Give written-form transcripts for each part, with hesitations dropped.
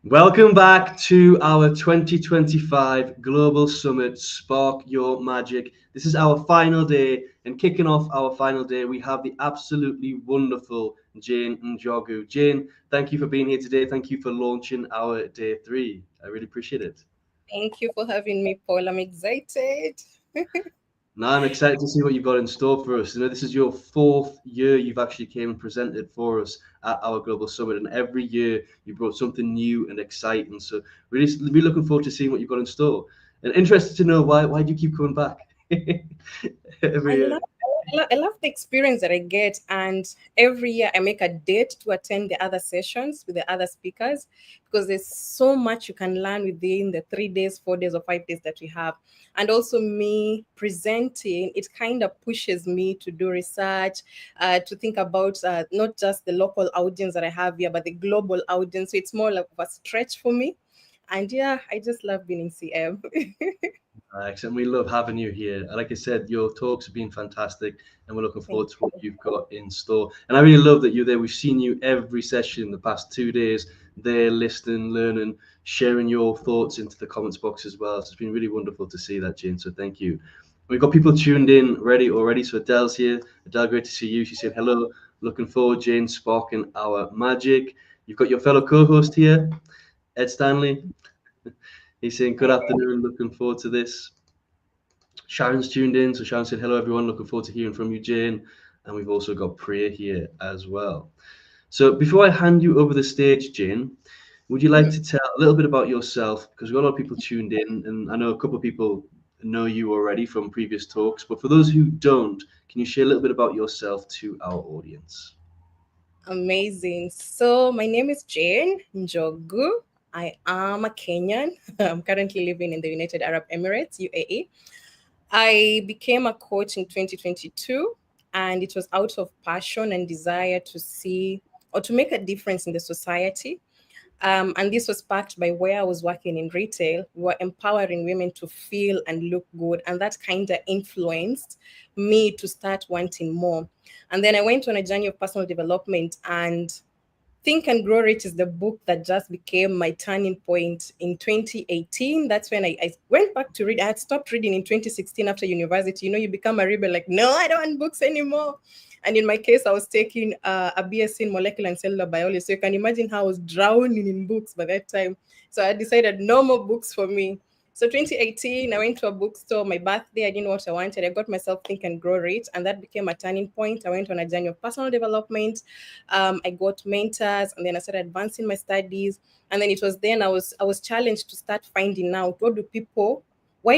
Welcome back to our 2025 Global Summit Spark Your Magic. This is our final day, and kicking off our final day, we have the absolutely wonderful Jane Njogu. Jane, thank you for being here today. Thank you for launching our day three. I really appreciate it. Thank you for having me, Paul. I'm excited. Now I'm excited to see what you've got in store for us. You know, this is your fourth year you've actually came and presented for us at our Global Summit, and every year you brought something new and exciting. So really looking forward to seeing what you've got in store. And interested to know why do you keep coming back I every year? love, I love the experience that I get, and every year I make a date to attend the other sessions with the other speakers because there's so much you can learn within the 3 days, 4 days, or 5 days that we have. And also, me presenting, it kind of pushes me to do research, to think about not just the local audience that I have here, but the global audience. So it's more like a stretch for me. And yeah, I just love being in CM. Excellent. We love having you here. Like I said, your talks have been fantastic, and we're looking Thank forward to what you've got in store. And I really love that you're there. We've seen you every session in the past 2 days, there listening, learning, sharing your thoughts into the comments box as well. So it's been really wonderful to see that, Jane. So thank you. We've got people tuned in ready already. So Adele's here. Adele, great to see you. She said hello. Looking forward, Jane, sparking our magic. You've got your fellow co-host here, Ed Stanley. He's saying good afternoon. Looking forward to this. Sharon's tuned in. So Sharon said, hello, everyone. Looking forward to hearing from you, Jane. And we've also got Priya here as well. So before I hand you over the stage, Jane, would you like you. to tell a little bit about yourself? Because we've got a lot of people tuned in, and I know a couple of people know you already from previous talks. But for those who don't, can you share a little bit about yourself to our audience? Amazing. So, my name is Jane Njogu. I am a Kenyan. I'm currently living in the United Arab Emirates, UAE. I became a coach in 2022, and it was out of passion and desire to see or to make a difference in the society. And this was sparked by where I was working in retail. We were empowering women to feel and look good. And that kind of influenced me to start wanting more. And then I went on a journey of personal development, and Think and Grow Rich is the book that just became my turning point in 2018. That's when I went back to read. I had stopped reading in 2016 after university. You know, you become a rebel, like, no, I don't want books anymore. And in my case, I was taking a BSc in molecular and cellular biology. So you can imagine how I was drowning in books by that time. So I decided no more books for me. So 2018, I went to a bookstore. My birthday, I didn't know what I wanted. I got myself Think and Grow Rich, and that became a turning point. I went on a journey of personal development. I got mentors, and then I started advancing my studies. And then it was then I was challenged to start finding out why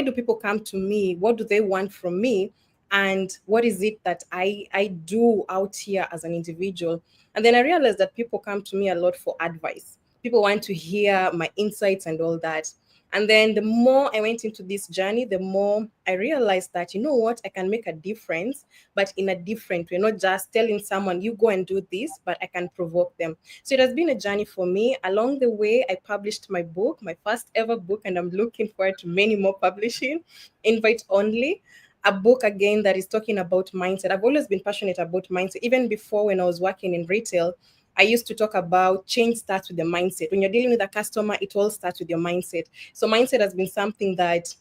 do people come to me? What do they want from me? And what is it that I do out here as an individual? And then I realized that people come to me a lot for advice. People want to hear my insights and all that. And then the more I went into this journey, the more I realized that, you know what, I can make a difference, but in a different way, not just telling someone, you go and do this, but I can provoke them. So it has been a journey for me. Along the way, I published my book, my first ever book, and I'm looking forward to many more publishing, invite only. A book again that is talking about mindset. I've always been passionate about mindset. Even before, when I was working in retail, I used to talk about change starts with the mindset. When you're dealing with a customer, it all starts with your mindset. So mindset has been something that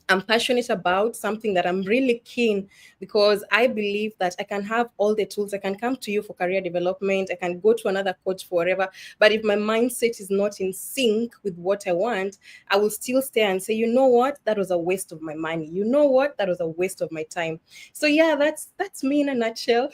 I'm passionate about, something that I'm really keen, because I believe that I can have all the tools. I can come to you for career development. I can go to another coach for whatever. But if my mindset is not in sync with what I want, I will still stay and say, you know what, that was a waste of my money. You know what, that was a waste of my time. So yeah, that's me in a nutshell.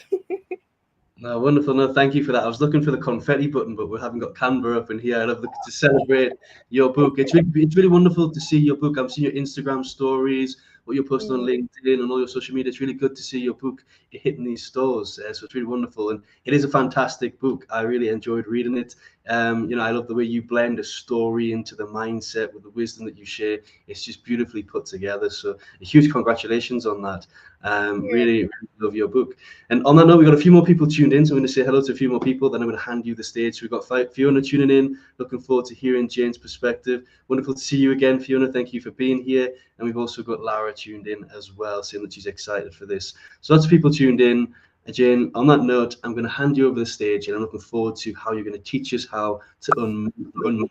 No, wonderful. No, thank you for that. I was looking for the confetti button, but we haven't got Canva up in here. I love to celebrate your book. It's really wonderful to see your book. I'm seeing your Instagram stories, what you're posting on LinkedIn and all your social media. It's really good to see your book hitting these stores. So it's really wonderful, and it is a fantastic book. I really enjoyed reading it. I love the way you blend a story into the mindset with the wisdom that you share. It's just beautifully put together. So a huge congratulations on that. Yeah. Really, really love your book. And on that note, we've got a few more people tuned in, so I'm going to say hello to a few more people, then I'm going to hand you the stage. So we've got Fiona tuning in, looking forward to hearing Jane's perspective. Wonderful to see you again, Fiona. Thank you for being here. And we've also got Lara tuned in as well, saying that she's excited for this. So lots of people tuned in. Jane, on that note, I'm going to hand you over the stage, and I'm looking forward to how you're going to teach us how to unmove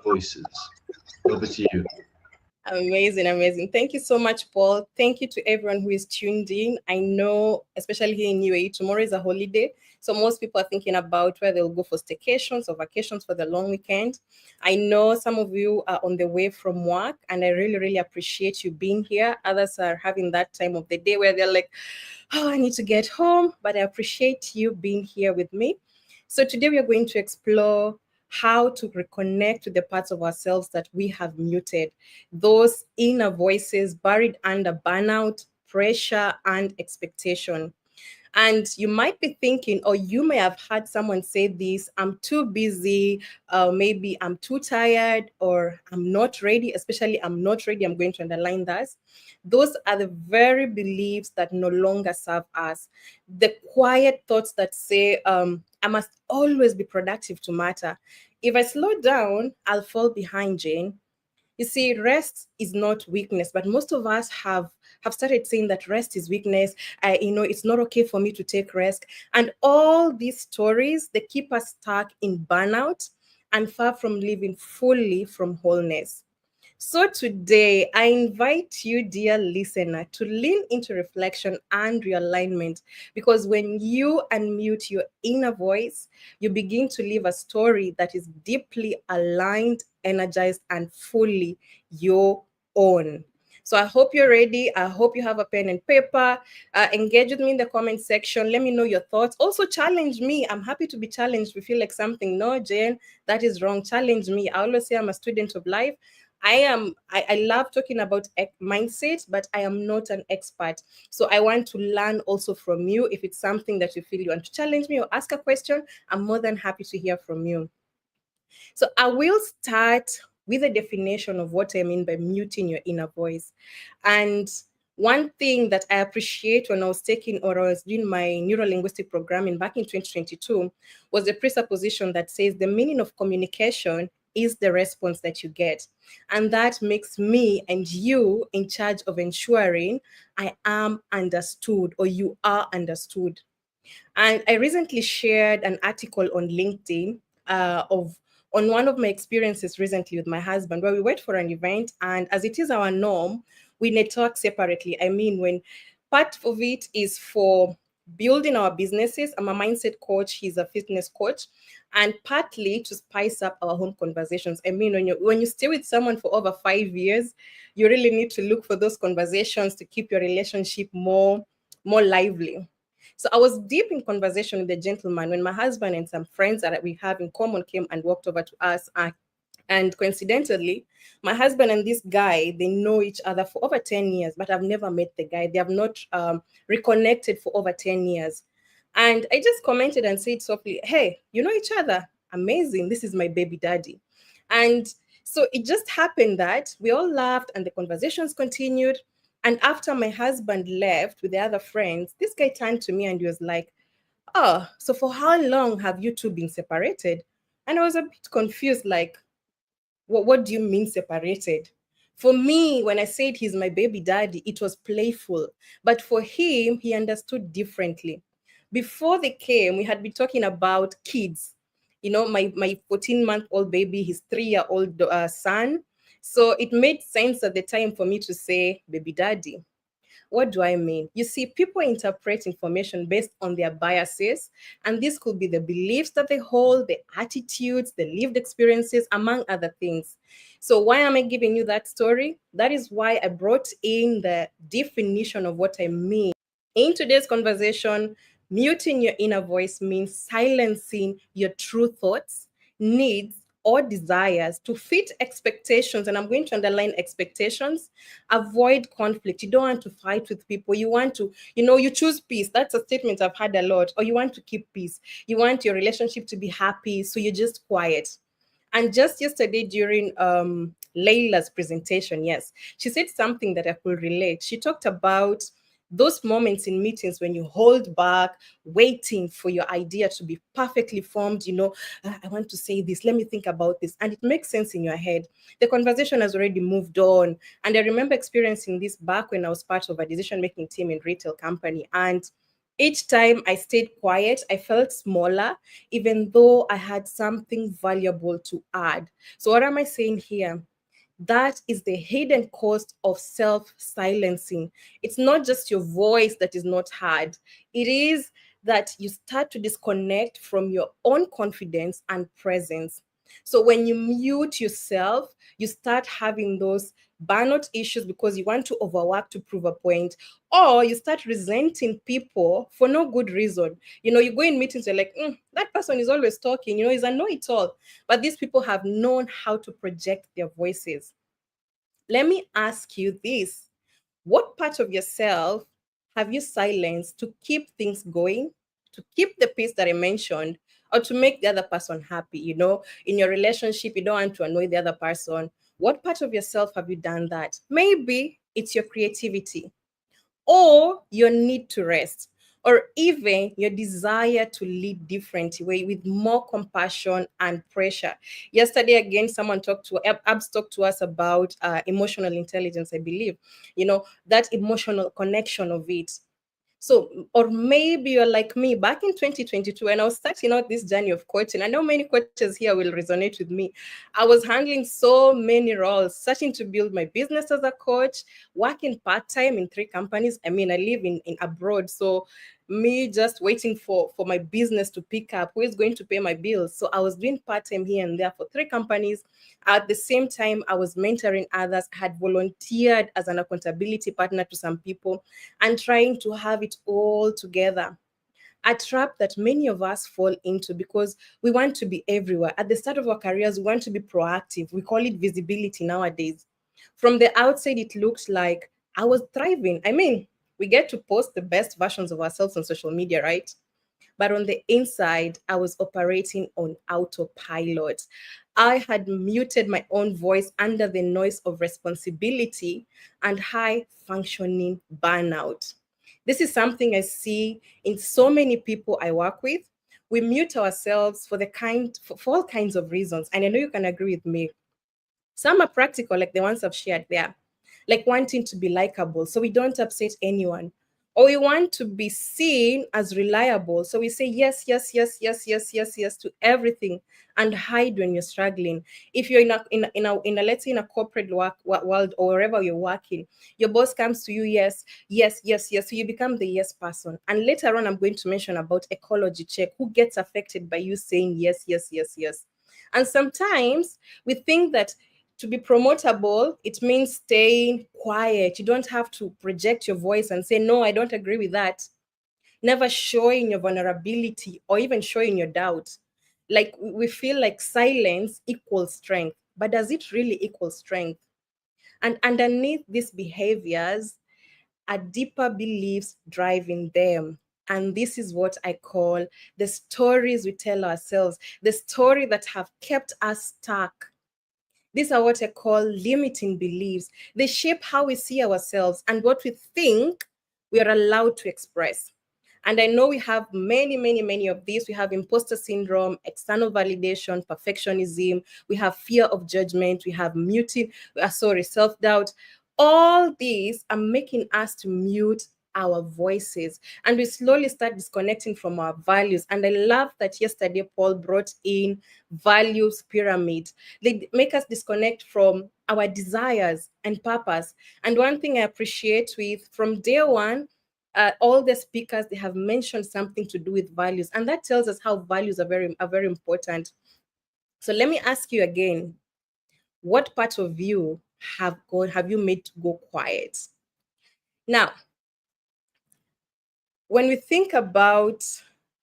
voices. Over to you. Amazing, amazing. Thank you so much, Paul. Thank you to everyone who is tuned in. I know, especially here in UAE, tomorrow is a holiday. So most people are thinking about where they'll go for staycations or vacations for the long weekend. I know some of you are on the way from work, and I really, really appreciate you being here. Others are having that time of the day where they're like, oh, I need to get home, but I appreciate you being here with me. So today we are going to explore how to reconnect with the parts of ourselves that we have muted, those inner voices buried under burnout, pressure, and expectation. And you might be thinking, or you may have heard someone say this, I'm too busy, maybe I'm too tired, or I'm not ready, especially I'm not ready. I'm going to underline that. Those are the very beliefs that no longer serve us. The quiet thoughts that say, I must always be productive to matter. If I slow down, I'll fall behind, Jane. You see, rest is not weakness, but most of us have started saying that rest is weakness. It's not okay for me to take rest, and all these stories, they keep us stuck in burnout and far from living fully from wholeness. So today, I invite you, dear listener, to lean into reflection and realignment, because when you unmute your inner voice, you begin to live a story that is deeply aligned, energized, and fully your own. So I hope you're ready. I hope you have a pen and paper. Engage with me in the comment section. Let me know your thoughts. Also challenge me. I'm happy to be challenged. We feel like something. No, Jane, that is wrong. Challenge me. I always say I'm a student of life. I love talking about mindset, but I am not an expert. So I want to learn also from you. If it's something that you feel you want to challenge me or ask a question, I'm more than happy to hear from you. So I will start with a definition of what I mean by muting your inner voice. And one thing that I appreciate when I was taking or I was doing my neuro-linguistic programming back in 2022 was the presupposition that says the meaning of communication is the response that you get. And that makes me and you in charge of ensuring I am understood or you are understood. And I recently shared an article on LinkedIn of on one of my experiences recently with my husband, where we went for an event, and as it is our norm, we network separately. I mean, when part of it is for building our businesses. I'm a mindset coach, he's a fitness coach, and partly to spice up our home conversations. I mean, when you stay with someone for over 5 years, you really need to look for those conversations to keep your relationship more lively. So I was deep in conversation with the gentleman when my husband and some friends that we have in common came and walked over to us. And coincidentally, my husband and this guy, they know each other for over 10 years, but I've never met the guy. They have not reconnected for over 10 years. And I just commented and said softly, hey, you know each other? Amazing. This is my baby daddy. And so it just happened that we all laughed and the conversations continued. And after my husband left with the other friends, this guy turned to me and he was like, oh, so for how long have you two been separated? And I was a bit confused, like, what do you mean separated? For me, when I said he's my baby daddy, it was playful. But for him, he understood differently. Before they came, we had been talking about kids. You know, my 14-month-old baby, his 3-year-old son. So it made sense at the time for me to say baby daddy. What do I mean? You see, people interpret information based on their biases, and this could be the beliefs that they hold, the attitudes, the lived experiences, among other things. So, why am I giving you that story? That is why I brought in the definition of what I mean. In today's conversation, muting your inner voice means silencing your true thoughts, needs, or desires to fit expectations. And I'm going to underline expectations. Avoid conflict. You don't want to fight with people. You want to, you choose peace. That's a statement I've had a lot. Or you want to keep peace. You want your relationship to be happy. So you're just quiet. And just yesterday during Layla's presentation, yes, she said something that I could relate. She talked about those moments in meetings when you hold back, waiting for your idea to be perfectly formed. I want to say this, let me think about this. And it makes sense in your head. The conversation has already moved on. And I remember experiencing this back when I was part of a decision-making team in retail company. And Each time I stayed quiet, I felt smaller, even though I had something valuable to add. So, what am I saying here? That is the hidden cost of self silencing. It's not just your voice that is not heard, it is that you start to disconnect from your own confidence and presence. So when you mute yourself, you start having those burnout issues because you want to overwork to prove a point, or you start resenting people for no good reason. You go in meetings, you're like, that person is always talking, he's a know-it-all. But these people have known how to project their voices. Let me ask you this. What part of yourself have you silenced to keep things going, to keep the peace that I mentioned, or to make the other person happy? In your relationship, you don't want to annoy the other person. What part of yourself have you done that? Maybe it's your creativity, or your need to rest, or even your desire to lead differently with more compassion and pressure. Yesterday, again, someone Abs talked to us about emotional intelligence, I believe, that emotional connection of it. So, or maybe you're like me back in 2022, and I was starting out this journey of coaching. I know many coaches here will resonate with me. I was handling so many roles, searching to build my business as a coach, working part-time in 3 companies. I mean, I live in abroad. So me just waiting for my business to pick up, who is going to pay my bills. So I was doing part-time here and there for 3 companies. At the same time, I was mentoring others, had volunteered as an accountability partner to some people, and trying to have it all together. A trap that many of us fall into because we want to be everywhere. At the start of our careers, we want to be proactive. We call it visibility nowadays. From the outside, it looks like I was thriving. I mean, we get to post the best versions of ourselves on social media, right? But on the inside, I was operating on autopilot. I had muted my own voice under the noise of responsibility and high functioning burnout. This is something I see in so many people I work with. We mute ourselves for all kinds of reasons. And I know you can agree with me. Some are practical, like the ones I've shared there, like wanting to be likable so we don't upset anyone. Or we want to be seen as reliable. So we say yes, yes, yes, yes, yes, yes, yes to everything and hide when you're struggling. If you're in a let's say in a corporate world or wherever you're working, your boss comes to you, yes, yes, yes, yes. So you become the yes person. And later on, I'm going to mention about ecology check, who gets affected by you saying yes, yes, yes, yes. And sometimes we think that to be promotable, it means staying quiet. You don't have to project your voice and say, no, I don't agree with that. Never showing your vulnerability or even showing your doubt. Like we feel like silence equals strength, but does it really equal strength? And underneath these behaviors are deeper beliefs driving them. And this is what I call the stories we tell ourselves, the story that have kept us stuck. These are what I call limiting beliefs. They shape how we see ourselves and what we think we are allowed to express. And I know we have many, many, many of these. We have imposter syndrome, external validation, perfectionism. We have fear of judgment. We have self-doubt. All these are making us to mute our voices, and we slowly start disconnecting from our values. And I love that yesterday Paul brought in values pyramid. They make us disconnect from our desires and purpose. And one thing I appreciate with from day one, all the speakers, they have mentioned something to do with values, and that tells us how values are very important. So let me ask you again, what part of you have you made to go quiet? Now, when we think about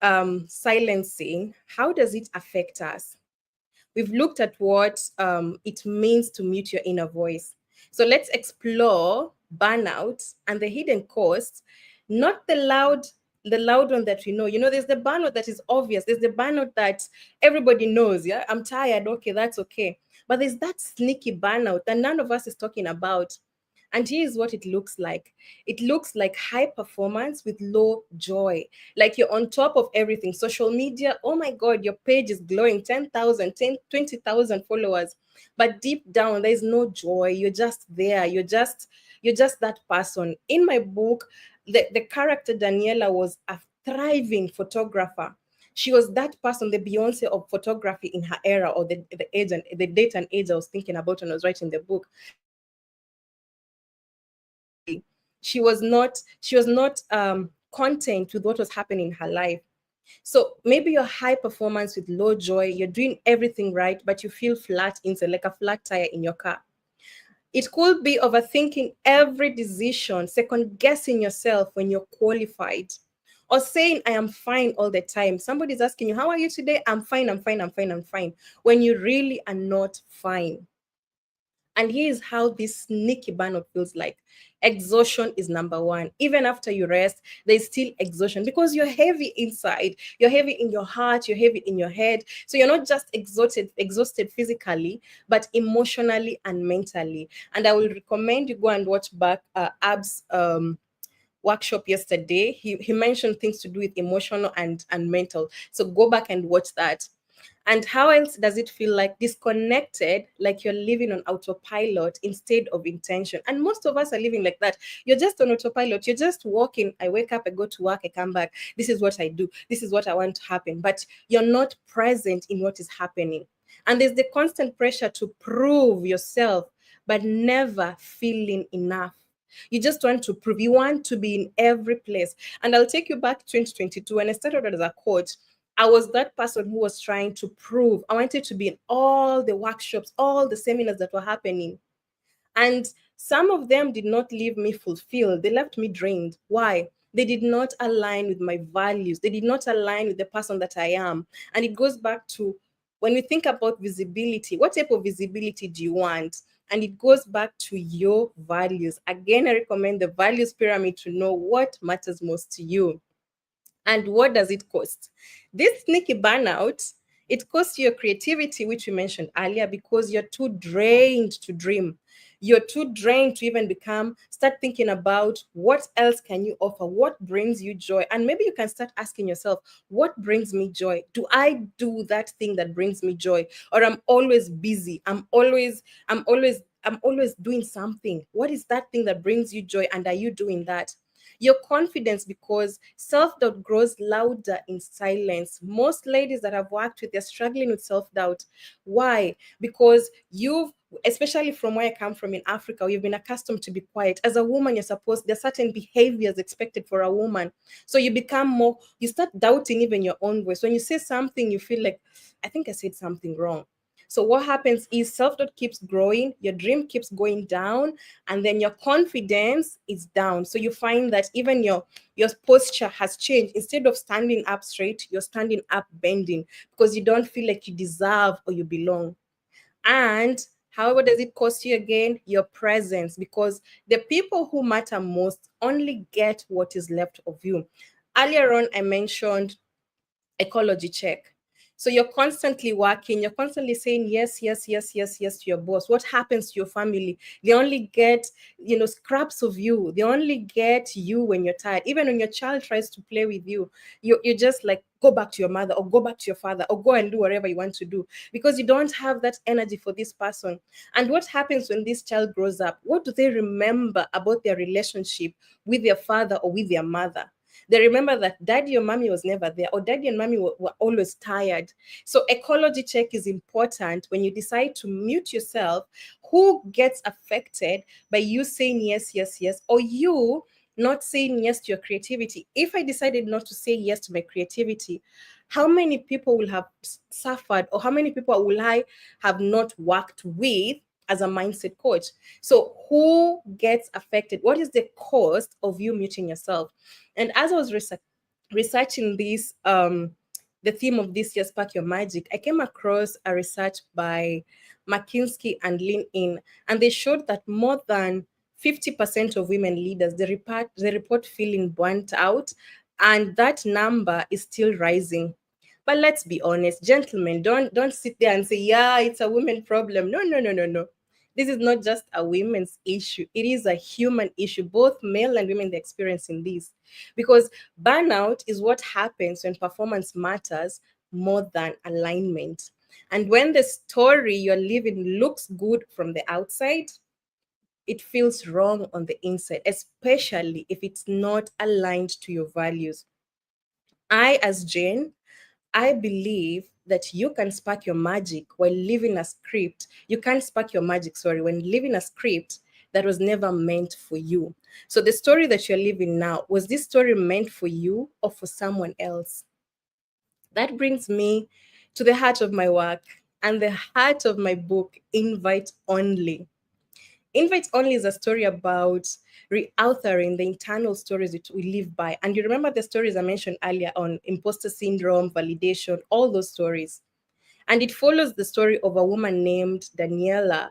silencing, how does it affect us? We've looked at what it means to mute your inner voice. So let's explore burnout and the hidden costs, not the loud one that we know. There's the burnout that is obvious. There's the burnout that everybody knows. Yeah, I'm tired. Okay, that's okay. But there's that sneaky burnout that none of us is talking about. And here's what it looks like. It looks like high performance with low joy. Like you're on top of everything. Social media, oh my God, your page is glowing 10,000, 20,000 followers. But deep down, there's no joy. You're just there. You're just that person. In my book, the character Daniela was a thriving photographer. She was that person, the Beyonce of photography in her era, or the age and the date and age I was thinking about when I was writing the book. She was not content with what was happening in her life. So maybe you're high performance with low joy, you're doing everything right, but you feel flat inside, like a flat tire in your car. It could be overthinking every decision, second guessing yourself when you're qualified, or saying, I am fine all the time. Somebody's asking you, how are you today? I'm fine, I'm fine, I'm fine, I'm fine. When you really are not fine. And here's how this sneaky burnout feels like. Exhaustion is number one. Even after you rest, there's still exhaustion because you're heavy inside. You're heavy in your heart, you're heavy in your head. So you're not just exhausted physically, but emotionally and mentally. And I will recommend you go and watch back Ab's workshop yesterday. He mentioned things to do with emotional and mental. So go back and watch that. And how else does it feel like? Disconnected, like you're living on autopilot instead of intention. And most of us are living like that. You're just on autopilot. You're just walking. I wake up, I go to work, I come back. This is what I do. This is what I want to happen. But you're not present in what is happening. And there's the constant pressure to prove yourself, but never feeling enough. You just want to prove. You want to be in every place. And I'll take you back to 2022 when I started as a coach. I was that person who was trying to prove. I wanted to be in all the workshops, all the seminars that were happening. And some of them did not leave me fulfilled. They left me drained. Why? They did not align with my values. They did not align with the person that I am. And it goes back to when we think about visibility, what type of visibility do you want? And it goes back to your values. Again, I recommend the values pyramid to know what matters most to you. And what does it cost? This sneaky burnout, it costs your creativity, which we mentioned earlier, because you're too drained to dream. You're too drained to even start thinking about what else can you offer? What brings you joy? And maybe you can start asking yourself, what brings me joy? Do I do that thing that brings me joy? Or I'm always busy. I'm always doing something. What is that thing that brings you joy? And are you doing that? Your confidence, because self-doubt grows louder in silence. Most ladies that I've worked with, they're struggling with self-doubt. Why? Because especially from where I come from in Africa, you've been accustomed to be quiet. As a woman, there's certain behaviors expected for a woman. So you start doubting even your own voice. When you say something, you feel like, I think I said something wrong. So what happens is self-doubt keeps growing, your dream keeps going down, and then your confidence is down. So you find that even your posture has changed. Instead of standing up straight, you're standing up bending because you don't feel like you deserve or you belong. And however, does it cost you again? Your presence, because the people who matter most only get what is left of you. Earlier on, I mentioned ecology check. So you're constantly working, you're constantly saying yes, yes, yes, yes, yes to your boss. What happens to your family? They only get, scraps of you. They only get you when you're tired. Even when your child tries to play with you, you're just like, go back to your mother or go back to your father or go and do whatever you want to do because you don't have that energy for this person. And what happens when this child grows up? What do they remember about their relationship with their father or with their mother? They remember that daddy or mommy was never there, or daddy and mommy were always tired. So ecology check is important when you decide to mute yourself. Who gets affected by you saying yes, yes, yes, or you not saying yes to your creativity? If I decided not to say yes to my creativity, how many people will have suffered, or how many people will I have not worked with as a mindset coach? So who gets affected? What is the cost of you muting yourself? And as I was researching this, the theme of this year's Spark Your Magic, I came across a research by McKinsey and Lean In, and they showed that more than 50% of women leaders, they report feeling burnt out, and that number is still rising. But let's be honest, gentlemen, don't sit there and say, yeah, it's a women problem. No, no, no, no, no. This is not just a women's issue. It is a human issue. Both male and women are experiencing this because burnout is what happens when performance matters more than alignment. And when the story you're living looks good from the outside, it feels wrong on the inside, especially if it's not aligned to your values. As Jane, I believe that you can spark your magic while living a script. You can't spark your magic, sorry, when living a script that was never meant for you. So the story that you're living now, was this story meant for you or for someone else? That brings me to the heart of my work and the heart of my book, Invite Only. Invite Only is a story about reauthoring the internal stories that we live by. And you remember the stories I mentioned earlier on imposter syndrome, validation, all those stories. And it follows the story of a woman named Daniela,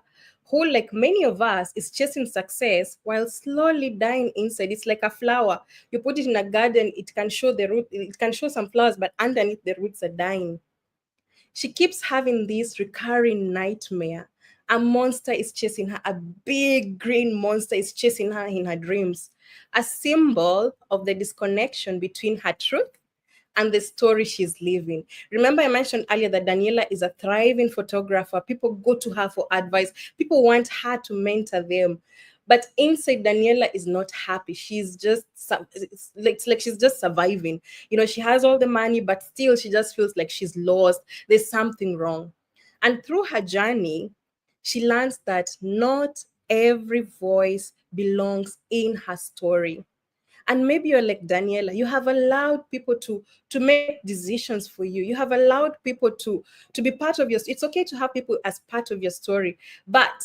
who, like many of us, is chasing success while slowly dying inside. It's like a flower. You put it in a garden, it can show the root, it can show some flowers, but underneath the roots are dying. She keeps having this recurring nightmare. A monster is chasing her, a big green monster is chasing her in her dreams, a symbol of the disconnection between her truth and the story she's living. Remember, I mentioned earlier that Daniela is a thriving photographer. People go to her for advice, people want her to mentor them. But inside, Daniela is not happy. She's just, it's like she's just surviving. She has all the money, but still she just feels like she's lost. There's something wrong. And through her journey, she learns that not every voice belongs in her story. And maybe you're like Daniela, you have allowed people to make decisions for you. You have allowed people to be part of your, it's okay to have people as part of your story, but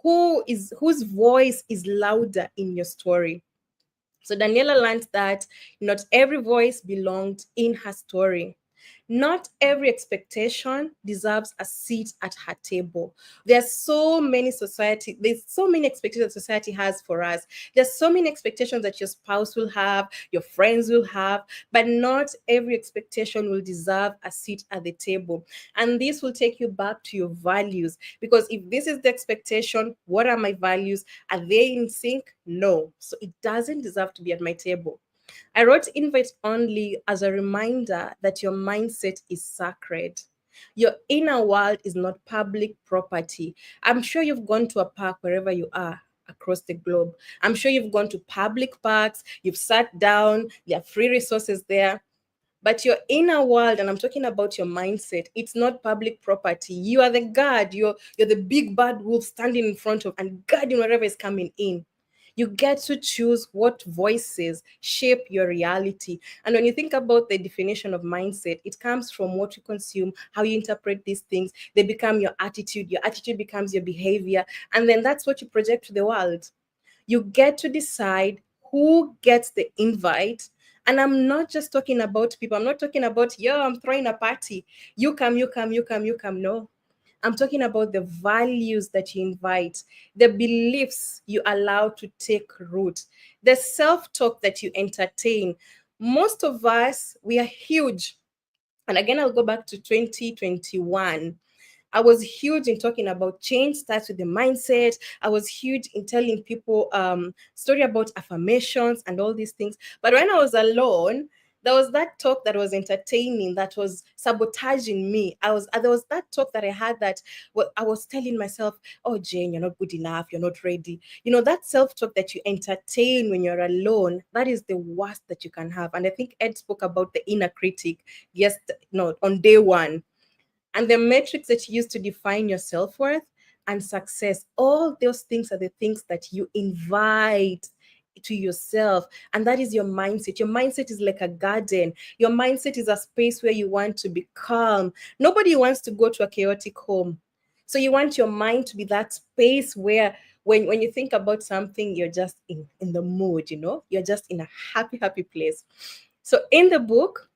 whose voice is louder in your story? So Daniela learned that not every voice belonged in her story. Not every expectation deserves a seat at her table. There's so many expectations that society has for us. There's so many expectations that your spouse will have, your friends will have, but not every expectation will deserve a seat at the table. And this will take you back to your values, because if this is the expectation, what are my values? Are they in sync? No. So it doesn't deserve to be at my table. I wrote Invite Only as a reminder that your mindset is sacred. Your inner world is not public property. I'm sure you've gone to a park wherever you are across the globe. I'm sure you've gone to public parks, you've sat down, there are free resources there. But your inner world, and I'm talking about your mindset, it's not public property. You are the guard, you're the big bad wolf standing in front of and guarding whatever is coming in. You get to choose what voices shape your reality. And when you think about the definition of mindset, it comes from what you consume, how you interpret these things. They become your attitude. Your attitude becomes your behavior. And then that's what you project to the world. You get to decide who gets the invite. And I'm not just talking about people. I'm not talking about, yo, I'm throwing a party. You come, you come, you come, you come. No. I'm talking about the values that you invite, the beliefs you allow to take root, the self-talk that you entertain. Most of us, we are huge. And again, I'll go back to 2021. I was huge in talking about change starts with the mindset. I was huge in telling people story about affirmations and all these things. But when I was alone, there was that talk that was entertaining, that was sabotaging me. There was that talk that I had that, well, I was telling myself, oh, Jane, you're not good enough, you're not ready. That self-talk that you entertain when you're alone, that is the worst that you can have. And I think Ed spoke about the inner critic, yes, no, on day one. And the metrics that you use to define your self-worth and success, all those things are the things that you invite to yourself. And that is your mindset. Your mindset is like a garden. Your mindset is a space where you want to be calm. Nobody wants to go to a chaotic home. So you want your mind to be that space where when you think about something, you're just in the mood, you're just in a happy place. So in the book,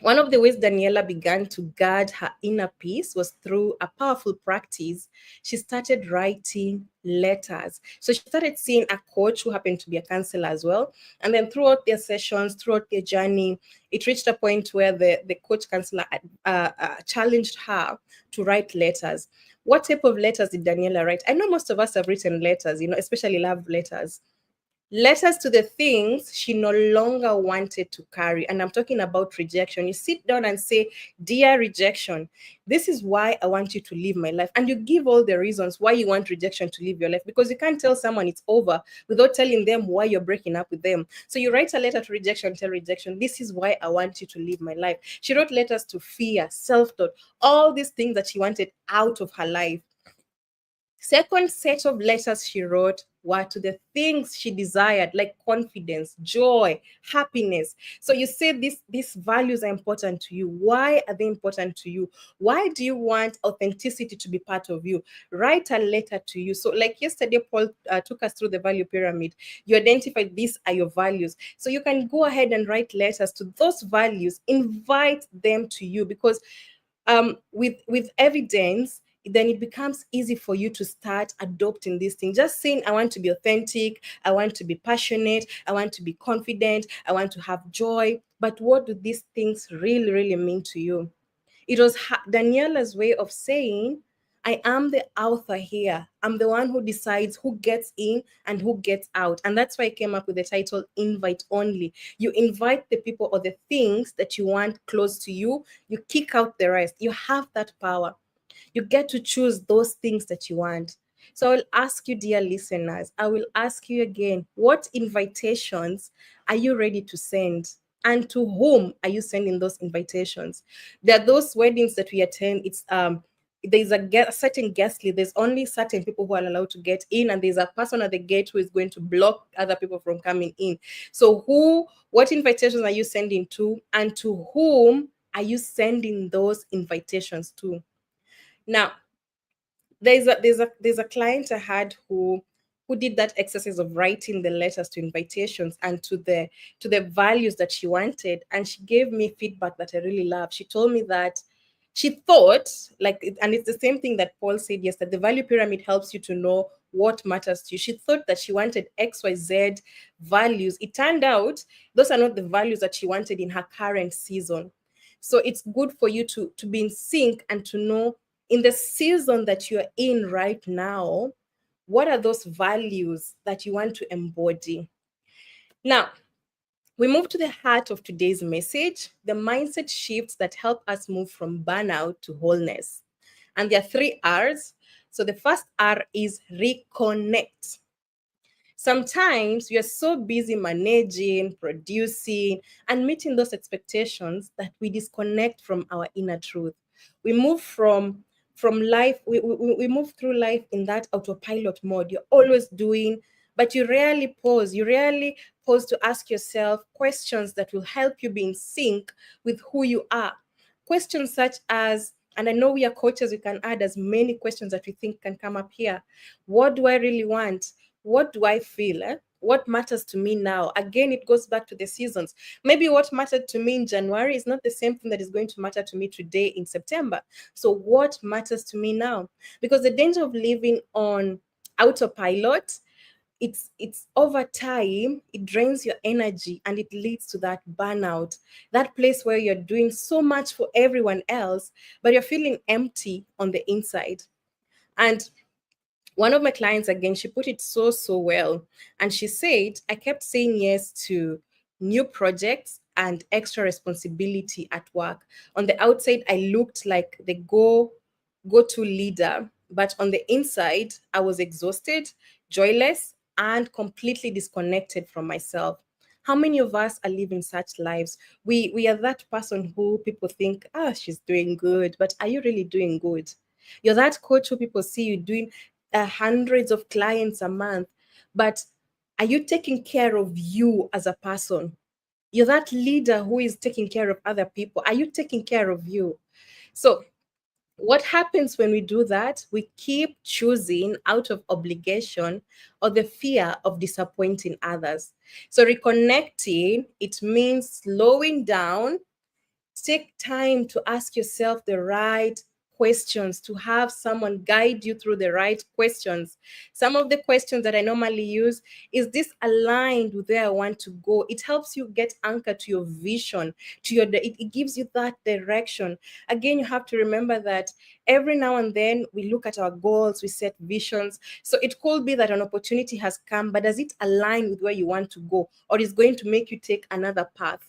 one of the ways Daniela began to guard her inner peace was through a powerful practice. She started writing letters. So she started seeing a coach who happened to be a counselor as well. And then throughout their sessions, throughout their journey, it reached a point where the coach counselor challenged her to write letters. What type of letters did Daniela write? I know most of us have written letters, especially love letters. Letters to the things she no longer wanted to carry. And I'm talking about rejection. You sit down and say, "Dear rejection, this is why I want you to live my life." And you give all the reasons why you want rejection to live your life, because you can't tell someone it's over without telling them why you're breaking up with them. So you write a letter to rejection, tell rejection, "This is why I want you to live my life." She wrote letters to fear, self-doubt, all these things that she wanted out of her life. Second set of letters she wrote were to the things she desired, like confidence, joy, happiness. So you say these values are important to you. Why are they important to you? Why do you want authenticity to be part of you? Write a letter to you. So like yesterday, Paul took us through the value pyramid. You identified these are your values. So you can go ahead and write letters to those values, invite them to you, because with evidence, then it becomes easy for you to start adopting this thing. Just saying, "I want to be authentic, I want to be passionate, I want to be confident, I want to have joy." But what do these things really, really mean to you? It was Daniela's way of saying, "I am the author here. I'm the one who decides who gets in and who gets out." And that's why I came up with the title Invite Only. You invite the people or the things that you want close to you, you kick out the rest. You have that power. You get to choose those things that you want. So I will ask you, dear listeners, I will ask you again, what invitations are you ready to send? And to whom are you sending those invitations? There are those weddings that we attend, it's there's a certain guest list. There's only certain people who are allowed to get in, and there's a person at the gate who is going to block other people from coming in. So what invitations are you sending to, and to whom are you sending those invitations to? Now, there's a client I had who did that exercise of writing the letters to invitations and to the values that she wanted, and she gave me feedback that I really love. She told me that she thought, and it's the same thing that Paul said yesterday, the value pyramid helps you to know what matters to you. She thought that she wanted XYZ values. It turned out those are not the values that she wanted in her current season. So it's good for you to be in sync and to know, in the season that you're in right now, what are those values that you want to embody. Now, we move to the heart of today's message, the mindset shifts that help us move from burnout to wholeness. And there are 3 R's. So the first R is reconnect. Sometimes we are so busy managing, producing, and meeting those expectations that we disconnect from our inner truth. We move from life, we move through life in that autopilot mode. You're always doing, but you rarely pause. You rarely pause to ask yourself questions that will help you be in sync with who you are. Questions such as, and I know we are coaches, we can add as many questions that we think can come up here. What do I really want? What do I feel? What matters to me now? Again, it goes back to the seasons. Maybe what mattered to me in January is not the same thing that is going to matter to me today in September. So what matters to me now? Because the danger of living on autopilot, it's over time, it drains your energy and it leads to that burnout, that place where you're doing so much for everyone else, but you're feeling empty on the inside. And one of my clients, again, she put it so well, and she said, "I kept saying yes to new projects and extra responsibility at work. On the outside, I looked like the go-to leader, but on the inside, I was exhausted, joyless, and completely disconnected from myself." How many of us are living such lives? We are that person who people think, "Ah, she's doing good," but are you really doing good? You're that coach who people see you doing hundreds of clients a month, but are you taking care of you as a person? You're that leader who is taking care of other people. Are you taking care of you? So what happens when we do that? We keep choosing out of obligation or the fear of disappointing others. So reconnecting, it means slowing down. Take time to ask yourself the right questions, to have someone guide you through the right questions. Some of the questions that I normally use is this aligned with where I want to go? It helps you get anchored to your vision, to it gives you that direction. Again, you have to remember that every now and then we look at our goals, we set visions. So it could be that an opportunity has come, but does it align with where you want to go, or is going to make you take another path?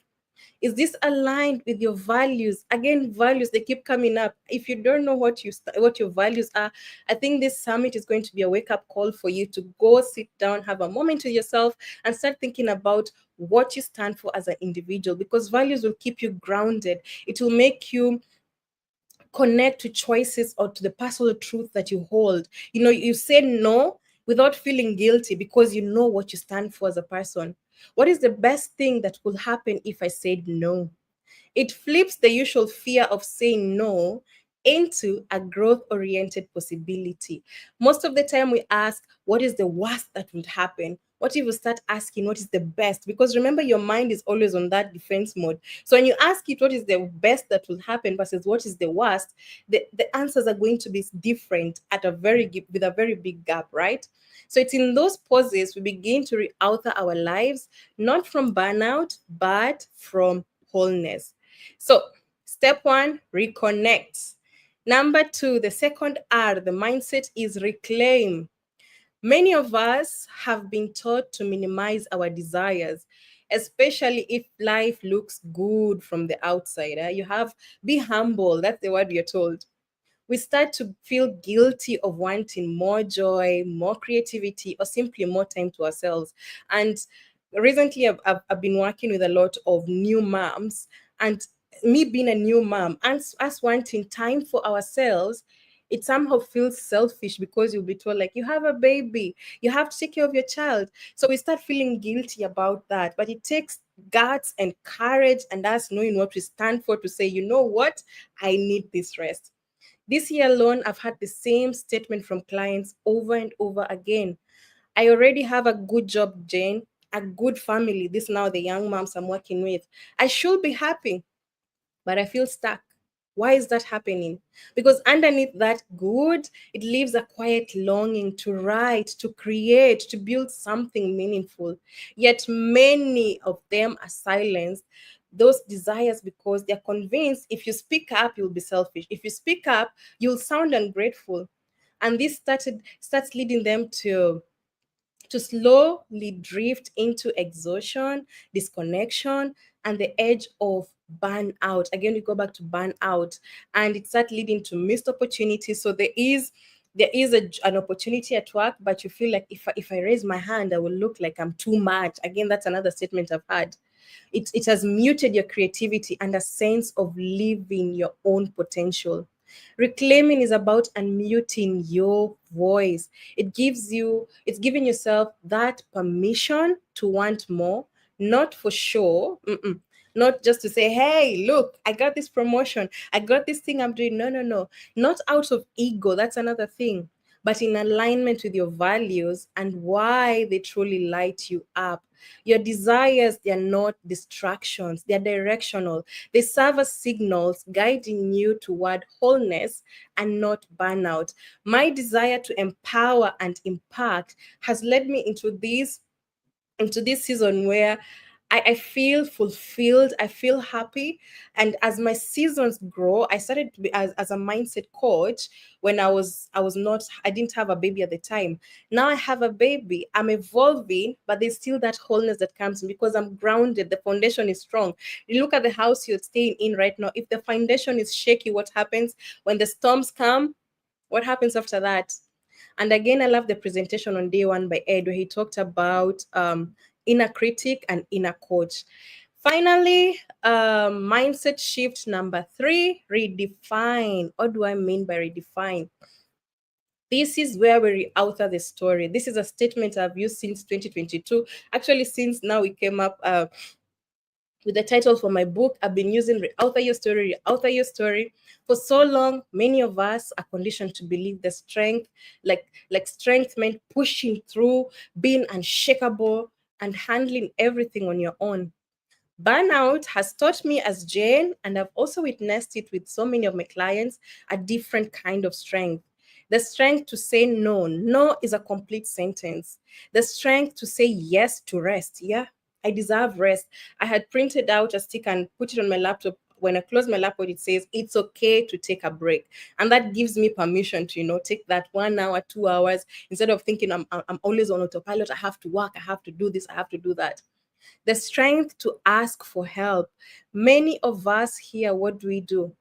Is this aligned with your values? Again, values, they keep coming up. If you don't know what your values are, I think this summit is going to be a wake-up call for you to go sit down, have a moment with yourself, and start thinking about what you stand for as an individual, because values will keep you grounded. It will make you connect to choices or to the personal truth that you hold. You know, you say no without feeling guilty because you know what you stand for as a person. What is the best thing that could happen if I said no? It flips the usual fear of saying no into a growth oriented possibility. Most of the time, we ask, what is the worst that would happen? What if we start asking, what is the best? Because remember, your mind is always on that defense mode. So when you ask it, what is the best that will happen versus what is the worst, the answers are going to be different at with a very big gap, right? So it's in those pauses we begin to re-author our lives, not from burnout, but from wholeness. So, step one, reconnect. Number two, the second R, the mindset is reclaim. Many of us have been taught to minimize our desires, especially if life looks good from the outside. You have, be humble. That's the word you're told. We start to feel guilty of wanting more joy, more creativity, or simply more time to ourselves. And recently, I've been working with a lot of new moms, and me being a new mom and us wanting time for ourselves, it somehow feels selfish because you'll be told, like, you have a baby, you have to take care of your child. So we start feeling guilty about that. But it takes guts and courage and us knowing what we stand for to say, you know what, I need this rest. This year alone, I've had the same statement from clients over and over again. I already have a good job, Jane, a good family. This now the young moms I'm working with. I should be happy, but I feel stuck. Why is that happening? Because underneath that good, it leaves a quiet longing to write, to create, to build something meaningful. Yet many of them are silenced, those desires, because they're convinced if you speak up, you'll be selfish. If you speak up, you'll sound ungrateful. And this starts leading them to slowly drift into exhaustion, disconnection, and the edge of burnout. Again, we go back to burnout, and it starts leading to missed opportunities. So there is an opportunity at work, but you feel like if I raise my hand, I will look like I'm too much. Again, that's another statement I've had. It has muted your creativity and a sense of living your own potential. Reclaiming is about unmuting your voice. It's giving yourself that permission to want more, not for sure. Not just to say, hey, look, I got this promotion, I got this thing I'm doing. No, no, no. Not out of ego. That's another thing. But in alignment with your values and why they truly light you up. Your desires, they are not distractions, they are directional. They serve as signals guiding you toward wholeness and not burnout. My desire to empower and impact has led me into this season where I feel fulfilled, I feel happy. And as my seasons grow, I started to be as a mindset coach when I didn't have a baby at the time. Now I have a baby, I'm evolving, but there's still that wholeness that comes in because I'm grounded, the foundation is strong. You look at the house you're staying in right now, if the foundation is shaky, what happens when the storms come? What happens after that? And again, I love the presentation on day one by Ed, where he talked about inner critic and inner coach. Finally, mindset shift number 3, redefine. What do I mean by redefine? This is where we re-author the story. This is a statement I've used since 2022. Actually, since now we came up with the title for my book, I've been using re-author your story, re-author your story. For so long, many of us are conditioned to believe the strength, like strength meant pushing through, being unshakable, and handling everything on your own. Burnout has taught me as Jane, and I've also witnessed it with so many of my clients, a different kind of strength. The strength to say no. No is a complete sentence. The strength to say yes to rest. Yeah, I deserve rest. I had printed out a stick and put it on my laptop. When I close my laptop, it says it's okay to take a break. And that gives me permission to, take that 1 hour, 2 hours, instead of thinking I'm always on autopilot. I have to work, I have to do this, I have to do that. The strength to ask for help. Many of us here, what do?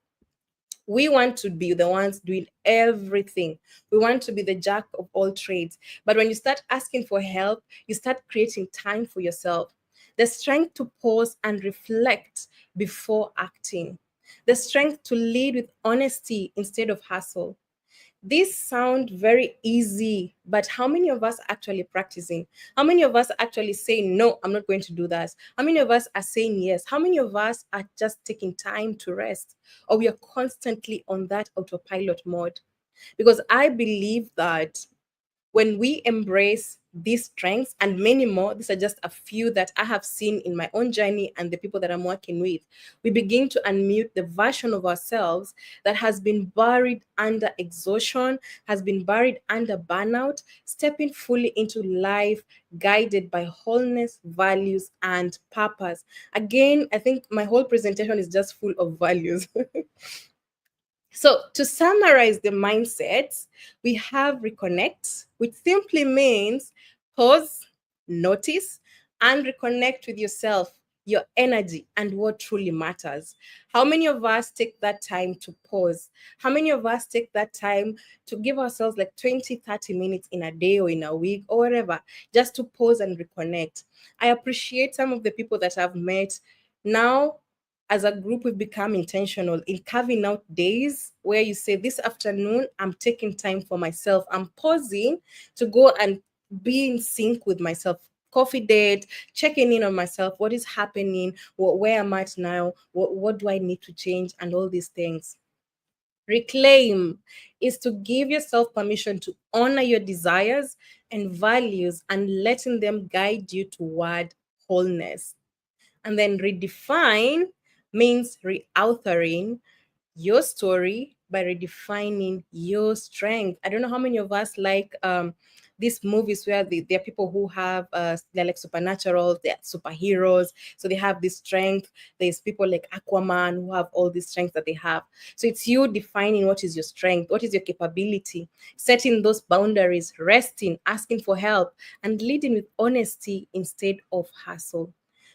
We want to be the ones doing everything. We want to be the jack of all trades. But when you start asking for help, you start creating time for yourself. The strength to pause and reflect before acting. The strength to lead with honesty instead of hustle. These sound very easy, but how many of us are actually practicing? How many of us are actually saying, no, I'm not going to do that? How many of us are saying yes? How many of us are just taking time to rest? Or we are constantly on that autopilot mode? Because I believe that when we embrace these strengths and many more, these are just a few that I have seen in my own journey and the people that I'm working with, we begin to unmute the version of ourselves that has been buried under exhaustion, has been buried under burnout, stepping fully into life guided by wholeness, values, and purpose. Again, I think my whole presentation is just full of values. So, to summarize the mindsets, we have reconnect, which simply means pause, notice, and reconnect with yourself, your energy, and what truly matters. How many of us take that time to pause? How many of us take that time to give ourselves like 20, 30 minutes in a day or in a week or whatever, just to pause and reconnect? I appreciate some of the people that I've met now. As a group, we've become intentional in carving out days where you say, this afternoon, I'm taking time for myself. I'm pausing to go and be in sync with myself. Coffee date, checking in on myself. What is happening? Where am I at now? What do I need to change? And all these things. Reclaim is to give yourself permission to honor your desires and values and letting them guide you toward wholeness. And then redefine means reauthoring your story by redefining your strength. I don't know how many of us like these movies where there are people who have they're like supernatural, they're superheroes, so they have this strength. There's people like Aquaman who have all these strengths that they have. So it's you defining what is your strength, what is your capability, setting those boundaries, resting, asking for help, and leading with honesty instead of hustle.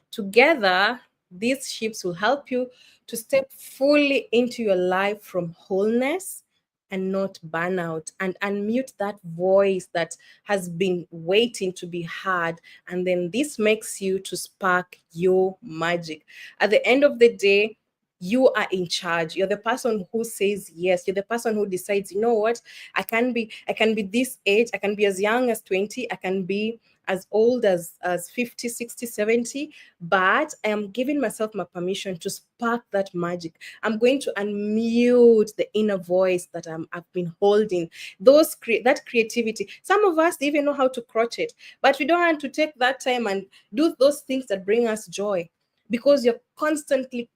Together, these shifts will help you to step fully into your life from wholeness and not burnout, and unmute that voice that has been waiting to be heard. And then this makes you to spark your magic. At the end of the day, you are in charge. You're the person who says yes. You're the person who decides, you know what, I can be this age, I can be as young as 20, I can be as old as 50, 60, 70, but I am giving myself my permission to spark that magic. I'm going to unmute the inner voice that I've been holding. That creativity. Some of us even know how to crochet, but we don't want to take that time and do those things that bring us joy because you're constantly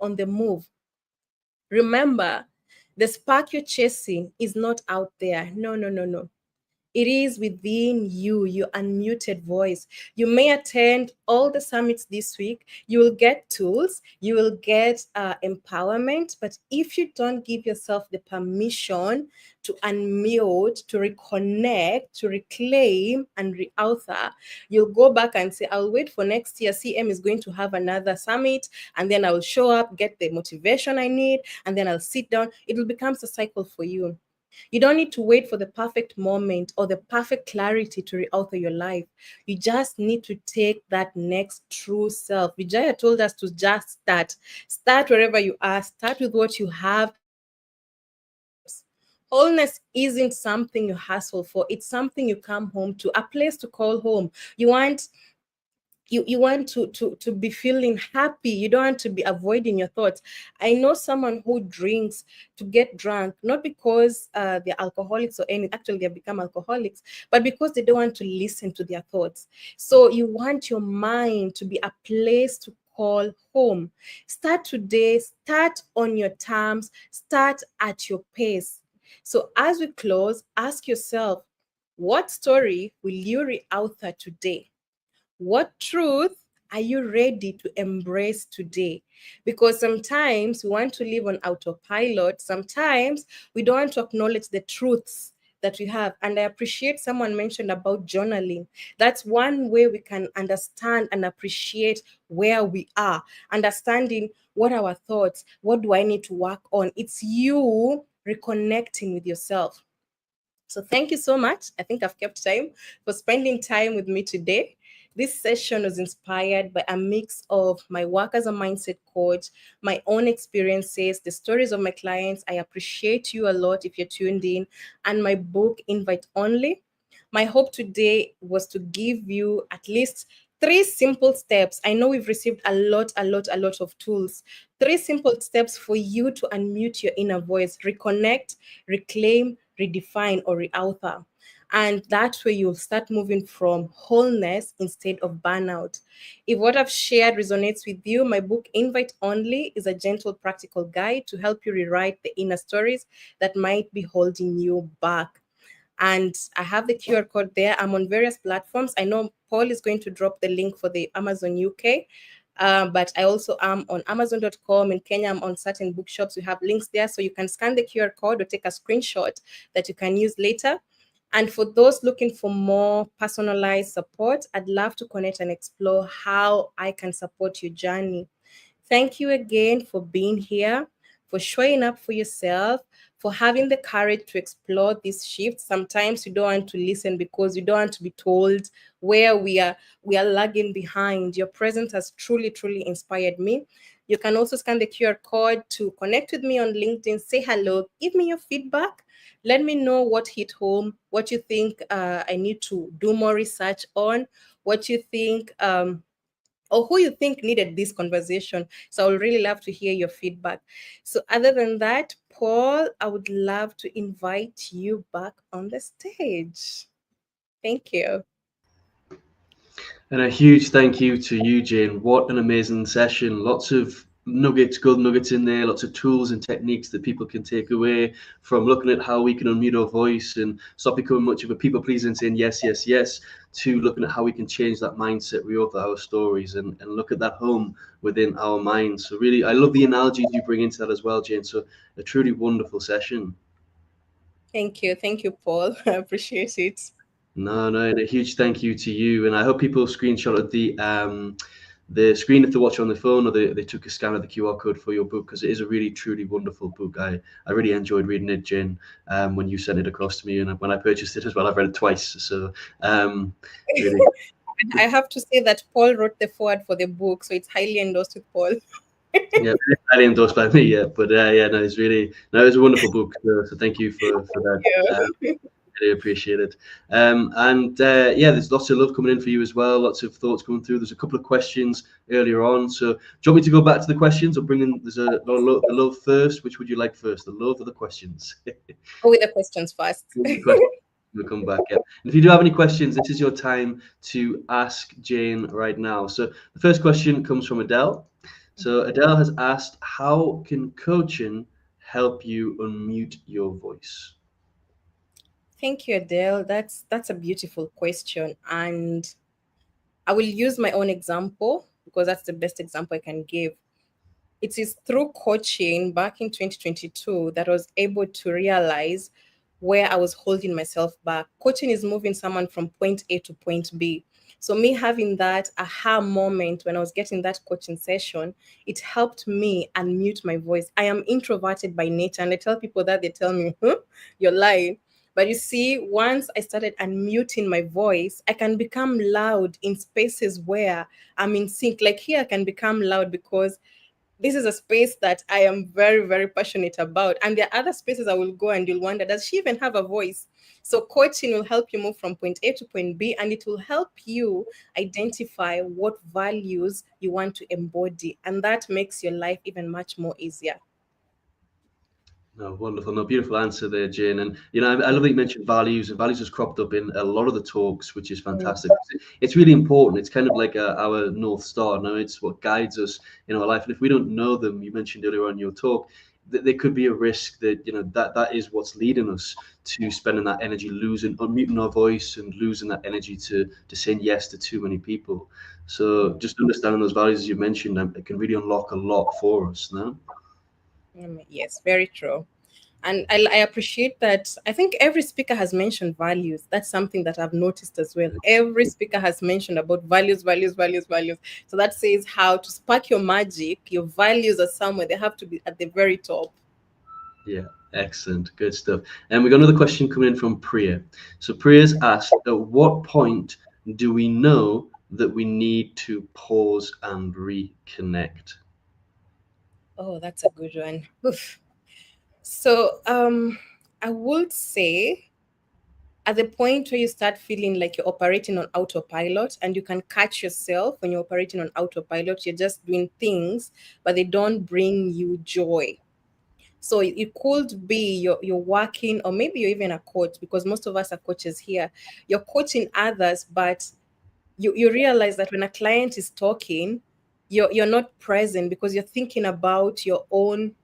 on the move. Remember, the spark you're chasing is not out there. No, no, no, no. It is within you, your unmuted voice. You may attend all the summits this week. You will get tools, you will get empowerment. But if you don't give yourself the permission to unmute, to reconnect, to reclaim, and reauthor, you'll go back and say, I'll wait for next year. CM is going to have another summit, and then I will show up, get the motivation I need, and then I'll sit down. It will become a cycle for you. You don't need to wait for the perfect moment or the perfect clarity to reauthor your life. You just need to take that next true self. Vijaya told us to just start. Start wherever you are. Start with what you have and take small steps. Wholeness isn't something you hustle for. It's something you come home to, a place to call home. You want to be feeling happy. You don't want to be avoiding your thoughts. I know someone who drinks to get drunk, not because they're alcoholics or any, actually they've become alcoholics, but because they don't want to listen to their thoughts. So you want your mind to be a place to call home. Start today, start on your terms, start at your pace. So, as we close, ask yourself, what story will you re-author today? What truth are you ready to embrace today? Because sometimes we want to live on autopilot. Sometimes we don't want to acknowledge the truths that we have. And I appreciate someone mentioned about journaling. That's one way we can understand and appreciate where we are, understanding what our thoughts, what do I need to work on? It's you reconnecting with yourself. So thank you so much. I think I've kept time for spending time with me today. This session was inspired by a mix of my work as a mindset coach, my own experiences, the stories of my clients. I appreciate you a lot if you're tuned in, and my book, Invite Only. My hope today was to give you at least three simple steps. I know we've received a lot of tools. Three simple steps for you to unmute your inner voice, reconnect, reclaim, redefine, or reauthor. And that way you'll start moving from wholeness instead of burnout. If what I've shared resonates with you, my book Invite Only is a gentle, practical guide to help you rewrite the inner stories that might be holding you back. And I have the QR code there. I'm on various platforms. I know Paul is going to drop the link for the Amazon UK. But I also am on Amazon.com. In Kenya, I'm on certain bookshops. We have links there. So you can scan the QR code or take a screenshot that you can use later. And for those looking for more personalized support, I'd love to connect and explore how I can support your journey. Thank you again for being here, for showing up for yourself, for having the courage to explore this shift. Sometimes you don't want to listen because you don't want to be told where we are lagging behind. Your presence has truly inspired me. You can also scan the QR code to connect with me on LinkedIn, say hello, give me your feedback. Let me know what hit home, what you think I need to do more research on, what you think or who you think needed this conversation. So I would really love to hear your feedback. So, other than that, Paul, I would love to invite you back on the stage. Thank you. And a huge thank you to you, Jane. What an amazing session. Lots of nuggets, good nuggets in there, lots of tools and techniques that people can take away from looking at how we can unmute our voice and stop becoming much of a people pleaser and saying yes, yes, yes, to looking at how we can change that mindset, reauthor our stories, and look at that home within our minds. So really, I love the analogies you bring into that as well, Jane. So a truly wonderful session. Thank you. Thank you, Paul. I appreciate it. No, no, and a huge thank you to you. And I hope people screenshotted the screen if they watch on the phone, or they took a scan of the QR code for your book, because it is a really truly wonderful book. I really enjoyed reading it, Jen, when you sent it across to me, and when I purchased it as well. I've read it twice, so really. I have to say that Paul wrote the forward for the book, so it's highly endorsed with Paul. Yeah, highly endorsed by me. Yeah, but yeah, no, it's really no, it's a wonderful book. So thank you for that. Yeah. Really appreciate it. And yeah, there's lots of love coming in for you as well. Lots of thoughts coming through. There's a couple of questions earlier on. So do you want me to go back to the questions, or bring in? There's the love first. Which would you like first, the love or the questions? Go with the questions first. The questions. We'll come back. Yeah. And if you do have any questions, this is your time to ask Jane right now. So the first question comes from Adele. So Adele has asked, how can coaching help you unmute your voice? Thank you, Adele. That's a beautiful question. And I will use my own example because that's the best example I can give. It is through coaching back in 2022 that I was able to realize where I was holding myself back. Coaching is moving someone from point A to point B. So, me having that aha moment when I was getting that coaching session, it helped me unmute my voice. I am introverted by nature, and I tell people that, they tell me, huh, you're lying. But you see, once I started unmuting my voice, I can become loud in spaces where I'm in sync. Like here, I can become loud because this is a space that I am very passionate about. And there are other spaces I will go and you'll wonder, does she even have a voice? So coaching will help you move from point A to point B, and it will help you identify what values you want to embody. And that makes your life even much more easier. No, wonderful. No, beautiful answer there, Jane. And I love that you mentioned values, and values has cropped up in a lot of the talks, which is Mm, fantastic. It's really important. It's kind of like our North Star. No, it's what guides us in our life. And if we don't know them, you mentioned earlier on in your talk, there could be a risk that that is what's leading us to spending that energy losing, unmuting our voice, and losing that energy to saying yes to too many people. So just understanding those values, as you mentioned, it can really unlock a lot for us. No. yes, very true. And I appreciate that. I think every speaker has mentioned values. That's something that I've noticed as well. Every speaker has mentioned about values, values, values, values. So that says how to spark your magic, your values are somewhere. They have to be at the very top. Yeah, excellent. Good stuff. And we got another question coming in from Priya. So Priya's asked, at what point do we know that we need to pause and reconnect? Oh, that's a good one. Oof. So I would say at the point where you start feeling like you're operating on autopilot, and you can catch yourself when you're operating on autopilot, you're just doing things, but they don't bring you joy. So it could be you're working, or maybe you're even a coach, because most of us are coaches here. You're coaching others, but you realize that when a client is talking, you're not present because you're thinking about your own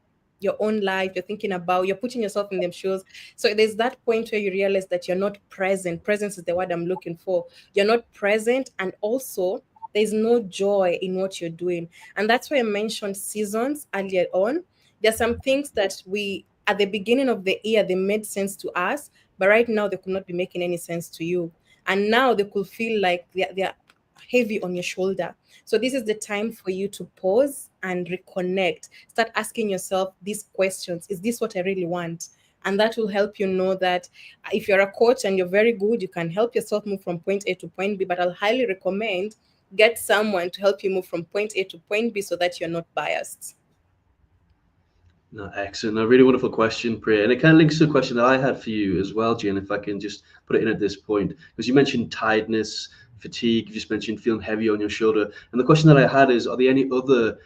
life. You're thinking about, you're putting yourself in them shoes. So there's that point where you realize that you're not present. Presence is the word I'm looking for. You're not present, and also there's no joy in what you're doing. And that's why I mentioned seasons earlier on. There's some things that we, at the beginning of the year, they made sense to us, but right now they could not be making any sense to you. And now they could feel like they're heavy on your shoulder. So this is the time for you to pause and reconnect. Start asking yourself these questions. Is this what I really want? And that will help you know that if you're a coach and you're very good, you can help yourself move from point A to point B. But I'll highly recommend get someone to help you move from point A to point B so that you're not biased. No, excellent. A really wonderful question, Priya. And it kind of links to a question that I had for you as well, Jane, if I can just put it in at this point. Because you mentioned tiredness, fatigue, you just mentioned feeling heavy on your shoulder. And the question that I had is, are there any other,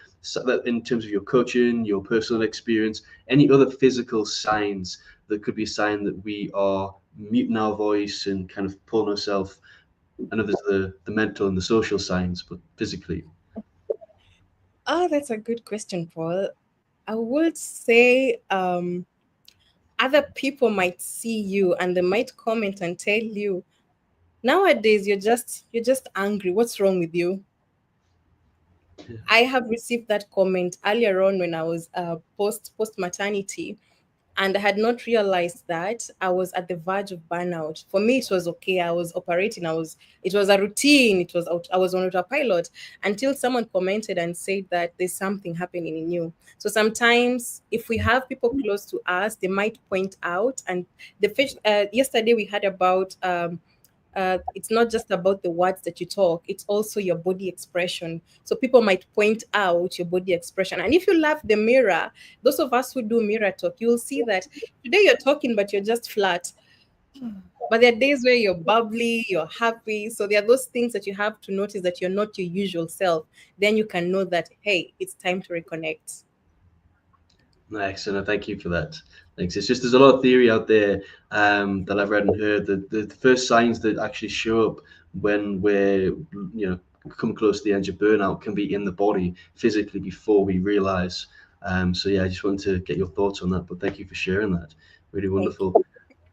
in terms of your coaching, your personal experience, any other physical signs that could be a sign that we are muting our voice and kind of pulling ourselves? I know there's the mental and the social signs, but physically. Oh, that's a good question, Paul. I would say other people might see you and they might comment and tell you, nowadays you're just angry. What's wrong with you? Yeah. I have received that comment earlier on when I was post maternity, and I had not realized that I was at the verge of burnout. For me, it was okay. I was operating. It was a routine. I was on autopilot until someone commented and said that there's something happening in you. So sometimes, if we have people close to us, they might point out. And yesterday we had about it's not just about the words that you talk, it's also your body expression. So people might point out your body expression. And if you love the mirror, those of us who do mirror talk, you'll see that today you're talking, but you're just flat. But there are days where you're bubbly, you're happy. So there are those things that you have to notice that you're not your usual self. Then you can know that, hey, it's time to reconnect. No, excellent. Thank you for that. Thanks. It's just there's a lot of theory out there that I've read and heard that the first signs that actually show up when we're come close to the edge of burnout can be in the body physically before we realize. So yeah, I just wanted to get your thoughts on that. But thank you for sharing that. Really Thank wonderful.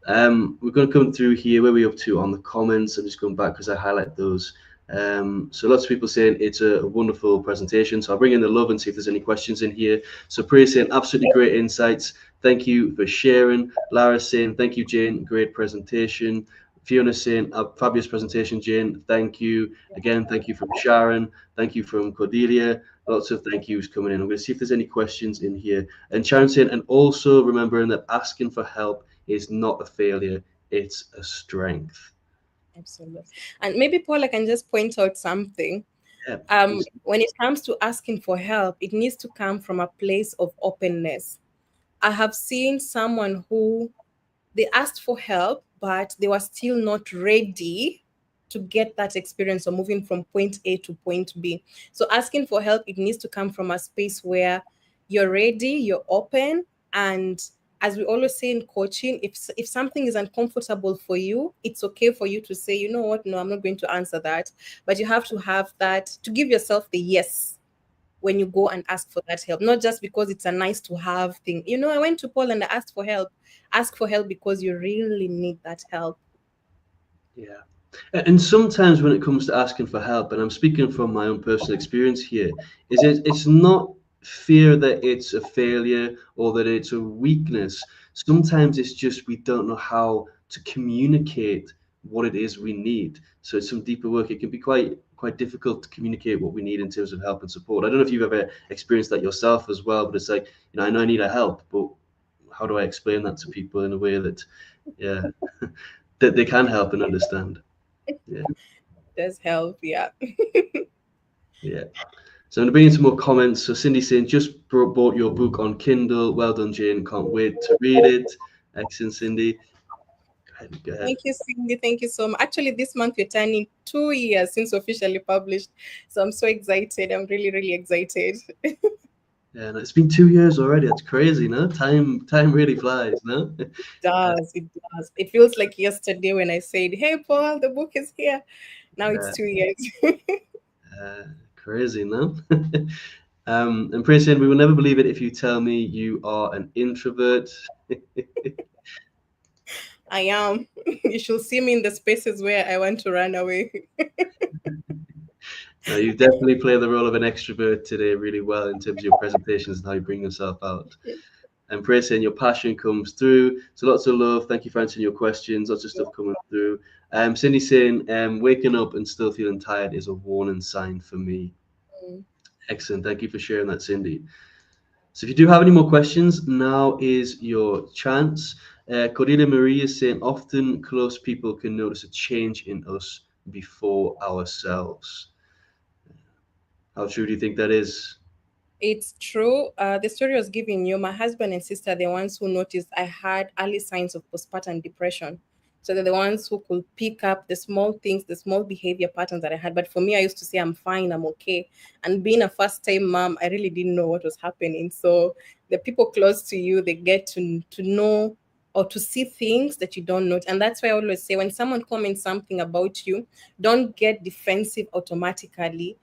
you. We're going to come through here. Where are we up to on the comments? I'm just going back because I highlight those. So lots of people saying it's a wonderful presentation. So I'll bring in the love and see if there's any questions in here. So Priya saying absolutely great insights. Thank you for sharing. Lara saying thank you, Jane. Great presentation. Fiona saying a fabulous presentation, Jane. Thank you. Again, thank you from Sharon. Thank you from Cordelia. Lots of thank yous coming in. I'm going to see if there's any questions in here. And Sharon saying, and also remembering that asking for help is not a failure, it's a strength. Absolutely. And maybe, Paul, I can just point out something. Yeah, When it comes to asking for help, it needs to come from a place of openness. I have seen someone who they asked for help, but they were still not ready to get that experience of moving from point A to point B. So asking for help, it needs to come from a space where you're ready, you're open, and as we always say in coaching, if something is uncomfortable for you, it's okay for you to say, you know what, no, I'm not going to answer that. But you have to have that, to give yourself the yes when you go and ask for that help, not just because it's a nice to have thing. You know, I went to Paul and I asked for help. Ask for help because you really need that help. Yeah. And sometimes when it comes to asking for help, and I'm speaking from my own personal experience here, it's not fear that it's a failure or that it's a weakness. Sometimes it's just we don't know how to communicate what it is we need. So it's some deeper work. It can be quite difficult to communicate what we need in terms of help and support. I don't know if you've ever experienced that yourself as well, but it's like, I know I need a help, but how do I explain that to people in a way that, yeah, that they can help and understand? Yeah, Does help, yeah. yeah. So I'm going to bring in some more comments. So Cindy saying, just bought your book on Kindle. Well done, Jane. Can't wait to read it. Excellent, Cindy. Go ahead. Go ahead. Thank you, Cindy. Thank you so much. Actually, this month we're turning 2 years since officially published. So I'm so excited. I'm really, really excited. Yeah, and it's been 2 years already. That's crazy, no? Time really flies, no? Does. It does. It feels like yesterday when I said, "Hey, Paul, the book is here." Now it's Uh, 2 years. Crazy, no? And Prince, we will never believe it if you tell me you are an introvert. I am. You should see me in the spaces where I want to run away. No, you definitely play the role of an extrovert today really well in terms of your presentations and how you bring yourself out. And Praise saying your passion comes through. So lots of love. Thank you for answering your questions. Lots of stuff coming through. Cindy saying waking up and still feeling tired is a warning sign for me. Mm. Excellent. Thank you for sharing that, Cindy. So if you do have any more questions, now is your chance. Cordelia Marie is saying often close people can notice a change in us before ourselves. How true do you think that is? It's true. The story I was giving you, my husband and sister, the ones who noticed I had early signs of postpartum depression. So they're the ones who could pick up the small things, the small behavior patterns that I had. But for me, I used to say, I'm fine, I'm okay. And being a first time mom, I really didn't know what was happening. So the people close to you, they get to know or to see things that you don't know. And that's why I always say when someone comments something about you, don't get defensive automatically.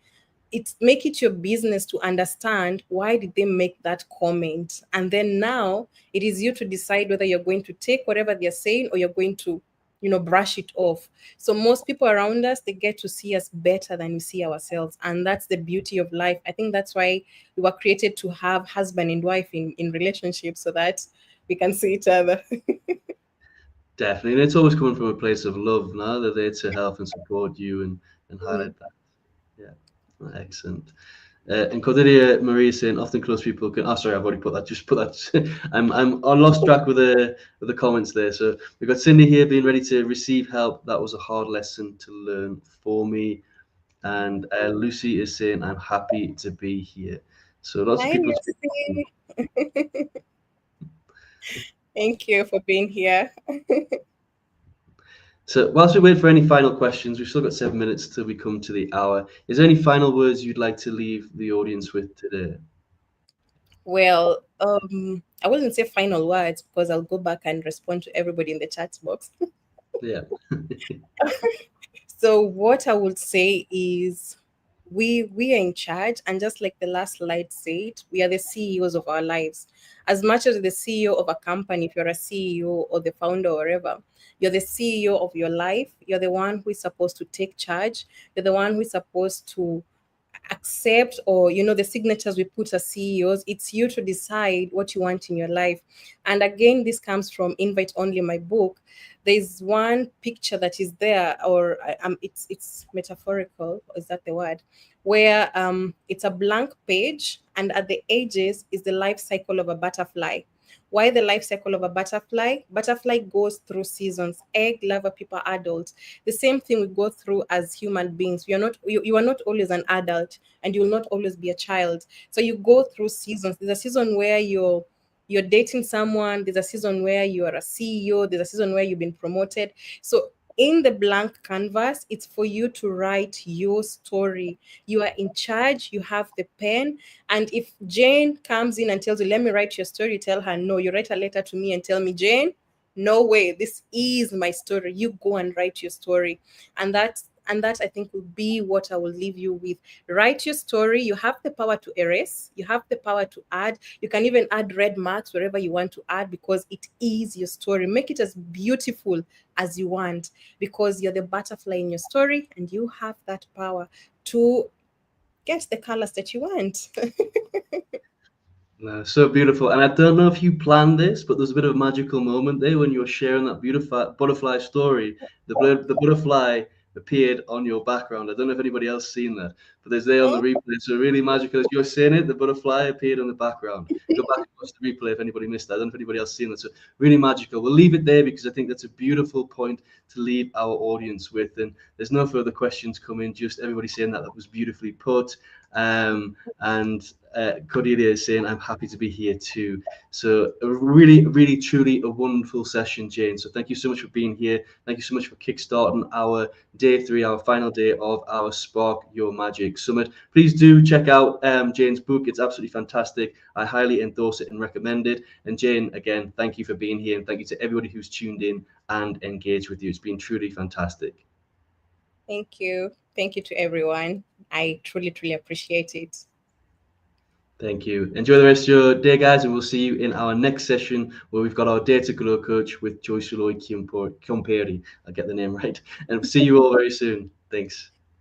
It's make it your business to understand why did they make that comment, and then now it is you to decide whether you're going to take whatever they're saying or you're going to, brush it off. So most people around us, they get to see us better than we see ourselves, and that's the beauty of life. I think that's why we were created to have husband and wife in relationships, so that we can see each other. Definitely. And it's always coming from a place of love. Now they're there to help and support you and Mm. highlight that. Yeah. Excellent. And Cordelia Marie is saying often close people can. Oh, sorry, I've already put that. Just put that. I lost track with the comments there. So we've got Cindy here being ready to receive help. That was a hard lesson to learn for me. And Lucy is saying I'm happy to be here. So lots of Hi, people speaking. Lucy. Thank you for being here. So whilst we wait for any final questions, we've still got 7 minutes till we come to the hour. Is there any final words you'd like to leave the audience with today? Well, I wouldn't say final words because I'll go back and respond to everybody in the chat box. Yeah. So what I would say is we are in charge, and just like the last slide said, we are the CEOs of our lives. As much as the CEO of a company, if you're a CEO or the founder or whatever, you're the CEO of your life. You're the one who is supposed to take charge. You're the one who is supposed to accept, or the signatures we put as CEOs. It's you to decide what you want in your life. And again, this comes from Invite Only, my book. There's one picture that is there, or it's metaphorical, is that the word, where it's a blank page, and at the edges is the life cycle of a butterfly. Why the life cycle of a butterfly? Butterfly goes through seasons: egg, larva, pupa, adult. The same thing we go through as human beings. You are not always an adult, and you will not always be a child. So you go through seasons. There's a season where you're dating someone. There's a season where you are a CEO. There's a season where you've been promoted. So in the blank canvas, it's for you to write your story. You are in charge, you have the pen. And if Jane comes in and tells you, let me write your story, tell her, no, you write a letter to me and tell me, Jane, no way, this is my story. You go and write your story. And that I think will be what I will leave you with. Write your story. You have the power to erase, you have the power to add. You can even add red marks wherever you want to add, because it is your story. Make it as beautiful as you want, because you're the butterfly in your story and you have that power to get the colors that you want. No, so beautiful. And I don't know if you planned this, but there's a bit of a magical moment there when you were sharing that beautiful butterfly story. The butterfly appeared on your background. I don't know if anybody else seen that, but there's there on the replay. So really magical. As you're saying it, the butterfly appeared on the background. Go back and watch the replay if anybody missed that. I don't know if anybody else seen that. So really magical. We'll leave it there because I think that's a beautiful point to leave our audience with. And there's no further questions coming. Just everybody saying that was beautifully put. And Cordelia is saying, I'm happy to be here too. So a really, really, truly a wonderful session, Jane. So thank you so much for being here. Thank you so much for kickstarting our day 3, our final day of our Spark Your Magic Summit. Please do check out Jane's book. It's absolutely fantastic. I highly endorse it and recommend it. And Jane, again, thank you for being here. And thank you to everybody who's tuned in and engaged with you. It's been truly fantastic. Thank you. Thank you to everyone. I truly, truly appreciate it. Thank you. Enjoy the rest of your day, guys, and we'll see you in our next session where we've got our Data Grow Coach with Joyce Loy Kimperi. I'll get the name right. And see you all very soon. Thanks.